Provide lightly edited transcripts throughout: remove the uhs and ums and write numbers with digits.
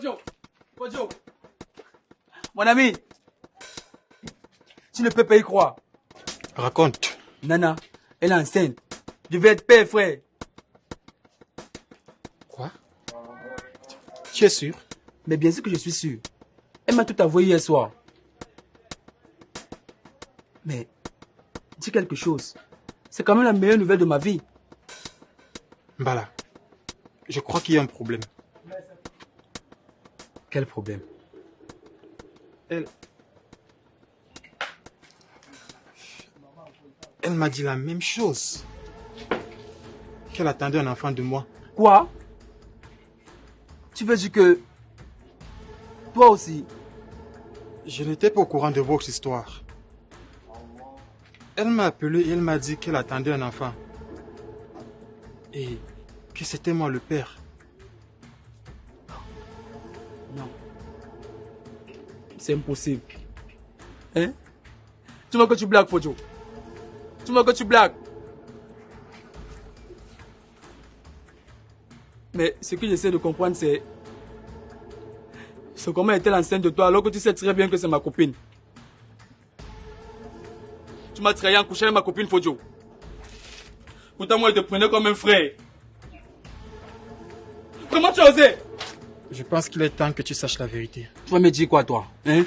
Fodio, Fodio. Mon ami, tu ne peux pas y croire. Raconte. Nana, elle est enceinte. Je vais être père, frère. Quoi? Tu es sûr? Mais bien sûr que je suis sûr. Elle m'a tout avoué hier soir. Mais, dis quelque chose. C'est quand même la meilleure nouvelle de ma vie. Mbala, je crois qu'il y a un problème. Quel problème? Elle m'a dit la même chose. Qu'elle attendait un enfant de moi. Quoi? Tu veux dire que... Toi aussi? Je n'étais pas au courant de votre histoire. Elle m'a appelé et elle m'a dit qu'elle attendait un enfant. Et que c'était moi le père. Non. C'est impossible. Hein? Tu vois que tu blagues, Fodio. Tu vois que tu blagues. Mais ce que j'essaie de comprendre, c'est comment est-elle enceinte de toi alors que tu sais très bien que c'est ma copine. Tu m'as trahi en couchant avec ma copine, Fodio. Pourtant, moi, je te prenais comme un frère. Comment tu as osé? Je pense qu'il est temps que tu saches la vérité. Tu vas me dire quoi, toi? Hein?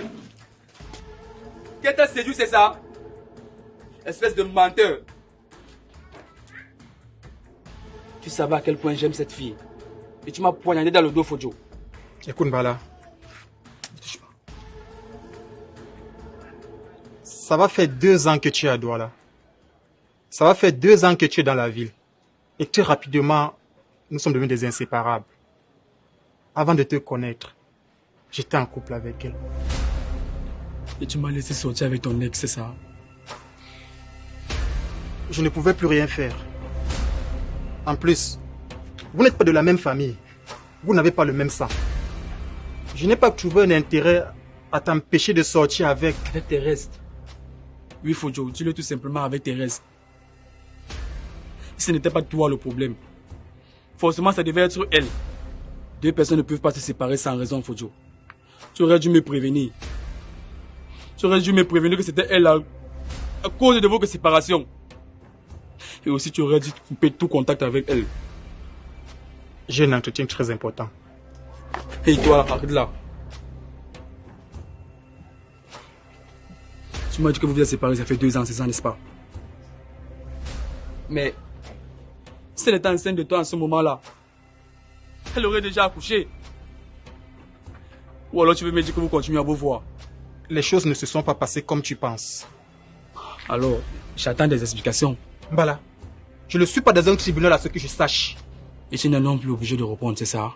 Qu'elle t'a séduit, c'est ça? Espèce de menteur. Tu savais à quel point j'aime cette fille. Et tu m'as poignardé dans le dos, Fodio. Écoute, Mbala. Ça va faire 2 ans que tu es à Douala. Ça va faire 2 ans que tu es dans la ville. Et très rapidement, nous sommes devenus des inséparables. Avant de te connaître, j'étais en couple avec elle. Et tu m'as laissé sortir avec ton ex, c'est ça? Je ne pouvais plus rien faire. En plus, vous n'êtes pas de la même famille. Vous n'avez pas le même sang. Je n'ai pas trouvé un intérêt à t'empêcher de sortir avec. Avec tes restes. Oui, Fodio, dis-le tout simplement avec tes restes. Ce n'était pas toi le problème. Forcément, ça devait être elle. 2 personnes ne peuvent pas se séparer sans raison, Fodio. Tu aurais dû me prévenir. Tu aurais dû me prévenir que c'était elle à cause de votre séparation. Et aussi, tu aurais dû couper tout contact avec elle. J'ai un entretien très important. Et toi, arrête là. Tu m'as dit que vous vous êtes séparés, ça fait 2 ans, c'est ça, n'est-ce pas? Mais, si elle était enceinte de toi en ce moment-là, elle aurait déjà accouché. Ou alors tu veux me dire que vous continuez à vous voir? Les choses ne se sont pas passées comme tu penses. Alors, j'attends des explications. Mbala, je ne suis pas dans un tribunal à ce que je sache. Et tu n'es non plus obligé de répondre, c'est ça?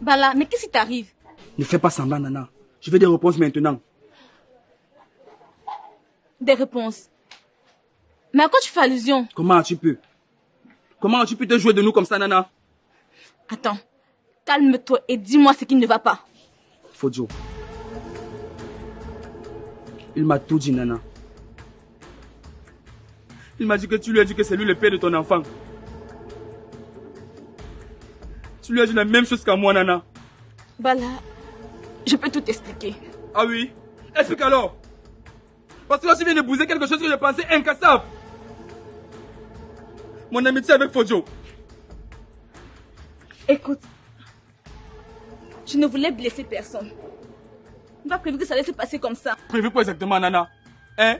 Bala, mais qu'est-ce qui t'arrive? Ne fais pas semblant, Nana. Je veux des réponses maintenant. Des réponses. Mais à quoi tu fais allusion? Comment tu peux? Comment tu peux te jouer de nous comme ça, Nana? Attends, calme-toi et dis-moi ce qui ne va pas. Fodio. Il m'a tout dit, Nana. Il m'a dit que tu lui as dit que c'est lui le père de ton enfant. Tu lui as dit la même chose qu'à moi, Nana. Bala, je peux tout expliquer. Ah oui? Explique alors. Parce que là, tu viens de bouser quelque chose que je pensais incassable. Mon amitié avec Fodio. Écoute, je ne voulais blesser personne. On pas prévu que ça allait se passer comme ça. Prévu quoi exactement, Nana? Hein?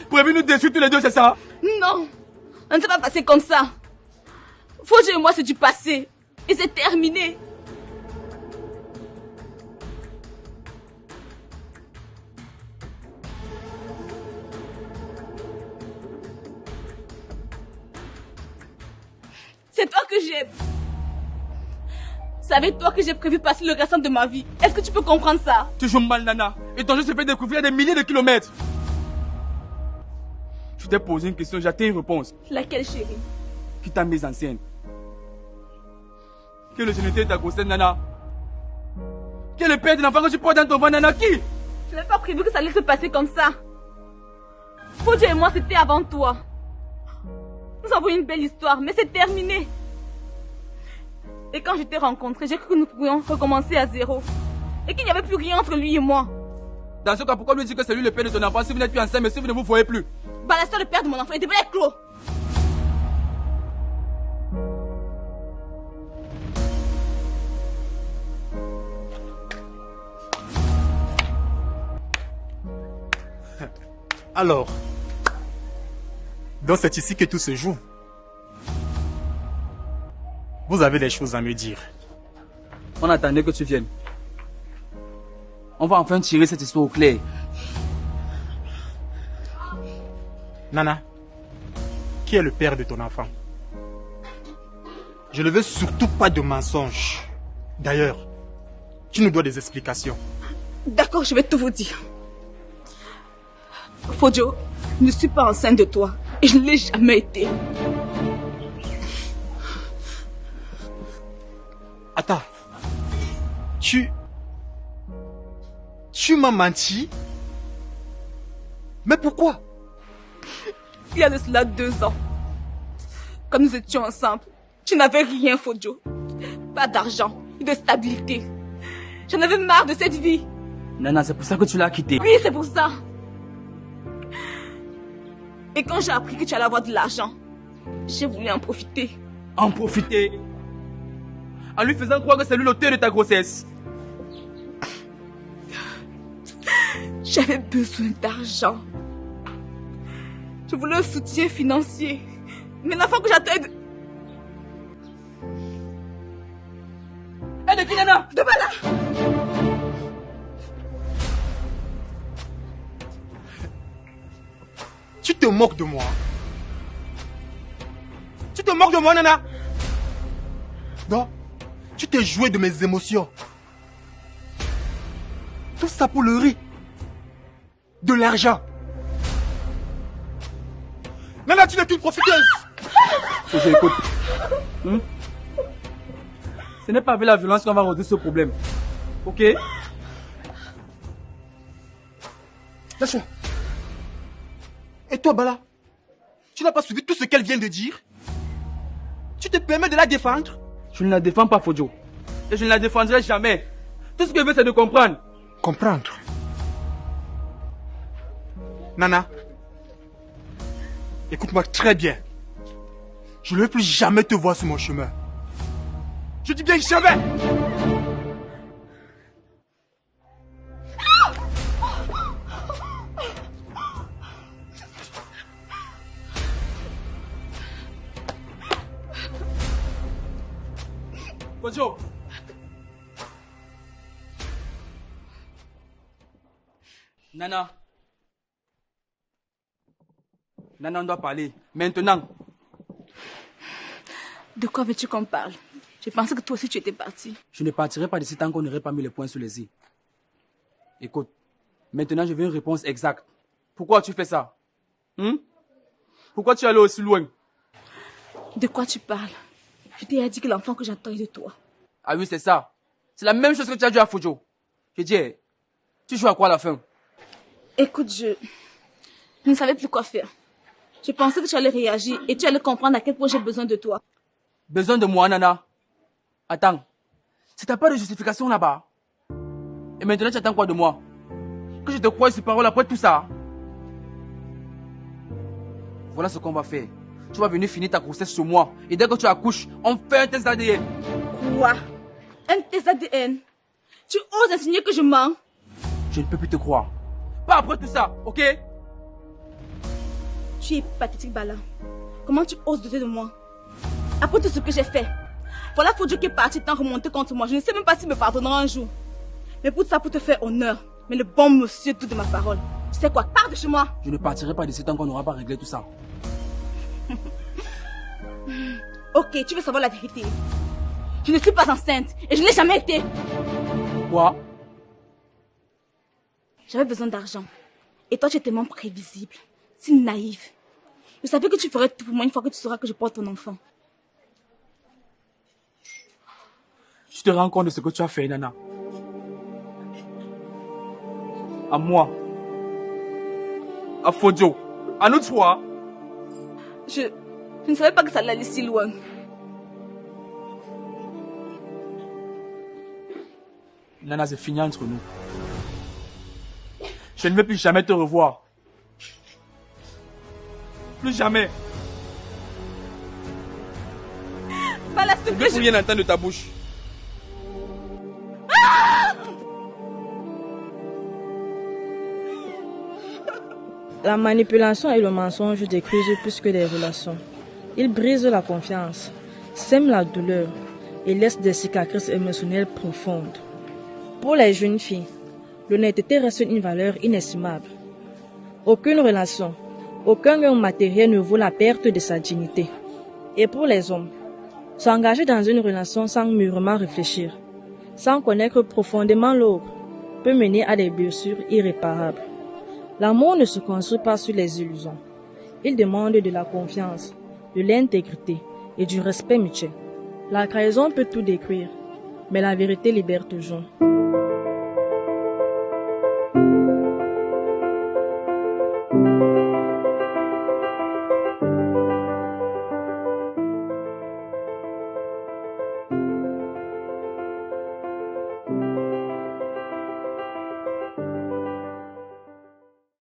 Prévu nous détruire tous les deux, c'est ça? Non, on ne s'est pas passé comme ça. Fodio et moi, c'est du passé. Et c'est terminé. C'est toi que j'aime. C'est avec toi que j'ai prévu passer le restant de ma vie. Est-ce que tu peux comprendre ça? Tu joues mal, Nana. Et ton jeu se fait découvrir à des milliers de kilomètres. Je t'ai posé une question, j'attends une réponse. Laquelle, chérie? Qui t'a mise en scène? Qui est le géniteur de ta grossesse, Nana? Qui est le père de l'enfant que tu portes dans ton ventre, Nana? Qui? Je n'avais pas prévu que ça allait se passer comme ça. Fodjo et moi, c'était avant toi. Nous avons une belle histoire, mais c'est terminé. Et quand je t'ai rencontré, j'ai cru que nous pourrions recommencer à zéro. Et qu'il n'y avait plus rien entre lui et moi. Dans ce cas, pourquoi lui dire que c'est lui le père de ton enfant si vous n'êtes plus ensemble, mais si vous ne vous voyez plus? Balaster, le père de mon enfant, il devait être clos. Alors, donc c'est ici que tout se joue. Vous avez des choses à me dire. On attendait que tu viennes. On va enfin tirer cette histoire au clair. Nana, qui est le père de ton enfant? Je ne veux surtout pas de mensonges. D'ailleurs, tu nous dois des explications. D'accord, je vais tout vous dire. Fodjo, je ne suis pas enceinte de toi. Et je ne l'ai jamais été. Attends. Tu m'as menti? Mais pourquoi? Il y a de cela 2 ans. Quand nous étions ensemble, tu n'avais rien, Fodjo. Pas d'argent, de stabilité. J'en avais marre de cette vie. Nana, c'est pour ça que tu l'as quitté. Oui, c'est pour ça. Et quand j'ai appris que tu allais avoir de l'argent, j'ai voulu en profiter. En profiter? En lui faisant croire que c'est lui l'auteur de ta grossesse. J'avais besoin d'argent. Je voulais un soutien financier. Mais l'enfant que j'attends est de... Hé, de qui, Nana? De Bala! Tu te moques de moi. Tu te moques de moi, Nana? Non, tu t'es joué de mes émotions. Tout ça pour le riz. De l'argent. Nana, tu n'es qu'une profiteuse. Je écoute. Ce n'est pas avec la violence qu'on va résoudre ce problème. Ok? Lâche-moi. Et toi, Bala, tu n'as pas suivi tout ce qu'elle vient de dire? Tu te permets de la défendre? Je ne la défends pas, Fodjo. Et je ne la défendrai jamais. Tout ce que je veux, c'est de comprendre. Comprendre. Nana, écoute-moi très bien. Je ne veux plus jamais te voir sur mon chemin. Je dis bien jamais. Fodjo. Nana. Nana, on doit parler. Maintenant. De quoi veux-tu qu'on parle? J'ai pensé que toi aussi tu étais parti. Je ne partirai pas d'ici tant qu'on n'aurait pas mis les points sur les i. Écoute, maintenant je veux une réponse exacte. Pourquoi tu fais ça? Pourquoi tu es allé aussi loin? De quoi tu parles? Je t'ai dit que l'enfant que j'attends est de toi. Ah oui, c'est ça. C'est la même chose que tu as dit à Fodjo. Je dis, tu joues à quoi à la fin? Écoute, je ne savais plus quoi faire. Je pensais que tu allais réagir et tu allais comprendre à quel point j'ai besoin de toi. Besoin de moi, Nana? Attends, si t'as pas de justification là-bas, et maintenant tu attends quoi de moi? Que je te croie sur parole après tout ça? Voilà ce qu'on va faire. Tu vas venir finir ta grossesse sur moi. Et dès que tu accouches, on fait un test ADN. Quoi? Un test ADN? Tu oses insinuer que je mens? Je ne peux plus te croire. Pas après tout ça, ok? Tu es pathétique, Bala. Comment tu oses douter de moi? Après tout ce que j'ai fait. Voilà Fodjo qui est parti tant remonter contre moi. Je ne sais même pas s'il me pardonnera un jour. Mais pour ça, pour te faire honneur. Mais le bon monsieur doute de ma parole. Tu sais quoi? Pars de chez moi. Je ne partirai pas d'ici tant qu'on n'aura pas réglé tout ça. Ok, tu veux savoir la vérité. Je ne suis pas enceinte et je ne l'ai jamais été. Quoi? J'avais besoin d'argent. Et toi, tu es tellement prévisible, si naïve. Je savais que tu ferais tout pour moi une fois que tu sauras que je porte ton enfant. Tu te rends compte de ce que tu as fait, Nana? À moi. À Fodio. À nous trois. Je ne savais pas que ça allait aller si loin. Nana, c'est fini entre nous. Je ne veux plus jamais te revoir. Plus jamais. Voilà ce Je ne que veux plus rien entendre de ta bouche. La manipulation et le mensonge détruisent plus que les relations. Ils brisent la confiance, sèment la douleur et laissent des cicatrices émotionnelles profondes. Pour les jeunes filles, l'honnêteté reste une valeur inestimable. Aucune relation, aucun gain matériel ne vaut la perte de sa dignité. Et pour les hommes, s'engager dans une relation sans mûrement réfléchir, sans connaître profondément l'autre, peut mener à des blessures irréparables. L'amour ne se construit pas sur les illusions. Il demande de la confiance, de l'intégrité et du respect mutuel. La trahison peut tout détruire, mais la vérité libère toujours.